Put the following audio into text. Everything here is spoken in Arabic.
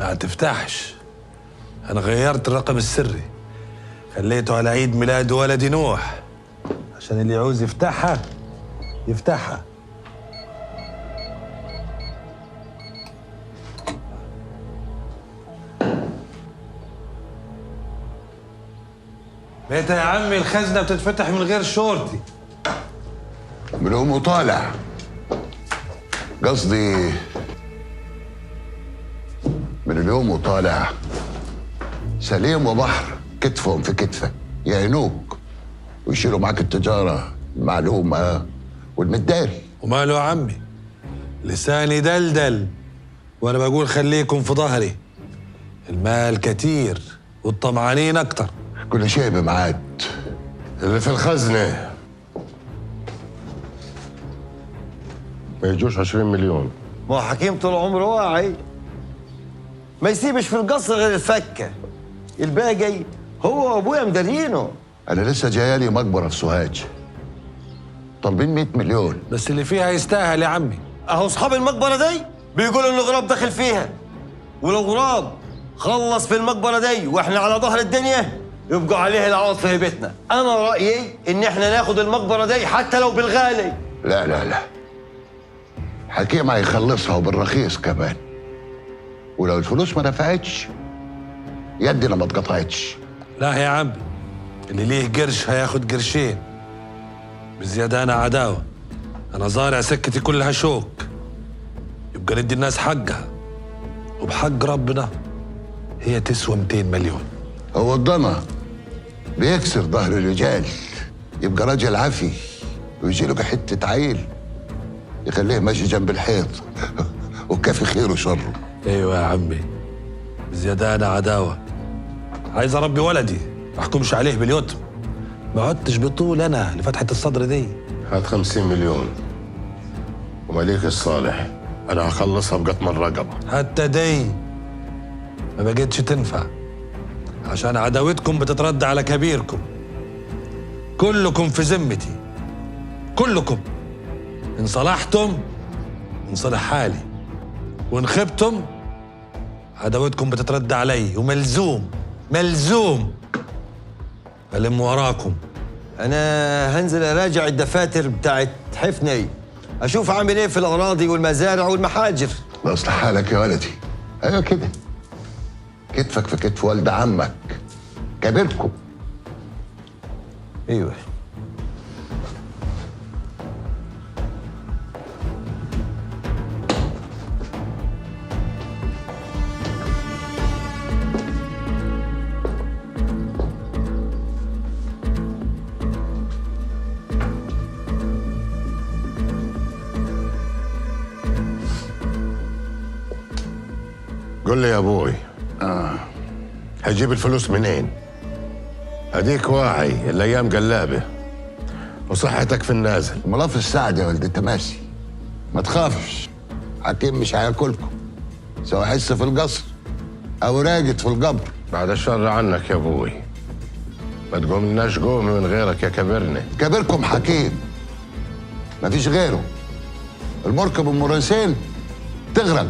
ما تفتحش. أنا غيرت الرقم السري، خليته على عيد ميلاد ولدي نوح، عشان اللي يعوز يفتحها يفتحها. متى يا عمي الخزنة بتتفتح من غير شورتي؟ من يوم وطالع، قصدي من اليوم وطالع سليم وبحر كتفهم في كتفك يعينوك ويشيلوا معاك التجارة المعلومة والمداري. وماله يا عمي؟ لساني دلدل وانا بقول خليكم في ظهري. المال كتير والطمعانين اكتر. كل شيء بميعاد. اللي في الخزنة ما يجوش 20 مليون. ما هو حكيم طول عمره واعي، ما يسيبش في القصر غير الفكة، الباقي هو وابويا مدارينه. أنا لسه جايالي مقبرة في سوهاج طالبين 100 مليون. بس اللي فيها يستاهل يا عمي. اهو اصحاب المقبرة دي بيقولوا انه غراب دخل فيها، ولو غراب خلص في المقبرة دي واحنا على ظهر الدنيا يبقوا عليه العوض في هيبتنا. انا رأيي ان احنا ناخد المقبرة دي حتى لو بالغالي. لا لا لا، حكيم هيخلصها وبالرخيص كمان، ولو الفلوس ما نفعتش يدنا ما اتقطعتش. لا يا عمي، اللي ليه قرش هياخد قرشين بزيادة. أنا عداوة، أنا زارع سكتي كلها شوك، يبقى ندي الناس حقها، وبحق ربنا هي تسوى 200 مليون. هو الضنا بيكسر ظهر الرجال، يبقى راجل عافي ويجي له حتة عيل يخليه ماشي جنب الحيط وكافي خيره وشره. ايوه يا عمي، بزيادة أنا عداوة، عايز أربي ولدي ما أحكمش عليه باليتم. ما عدتش بطول أنا لفتحة الصدر دي. هات 50 مليون ومليك الصالح انا هخلصها بقطم الرقبة. حتى دي ما بقتش تنفع، عشان عداوتكم بتترد على كبيركم. كلكم في ذمتي، كلكم. إن صلحتم انصلح حالي، وإن خبتم عداوتكم بتترد علي، وملزوم ألم وراكم. انا هنزل اراجع الدفاتر بتاعت حفني، اشوف عامل ايه في الاراضي والمزارع والمحاجر. الله يصلح حالك يا ولدي. ايوه كده، كتفك في كتف والد عمك كبيركم. ايوه. قل لي يا ابوي، هجيب الفلوس منين؟ هديك واعي، الايام قلابه وصحتك في النازل. ملف السعد يا ولد التماسي، ما تخافش، حكيم مش هياكلكم سواء حس في القصر او راجد في القبر. بعد الشر عنك يا ابوي، ما تقوم لناش قومي من غيرك يا كبرنا. كبيركم حكيم مفيش غيره، المركب ام راسين تغرق.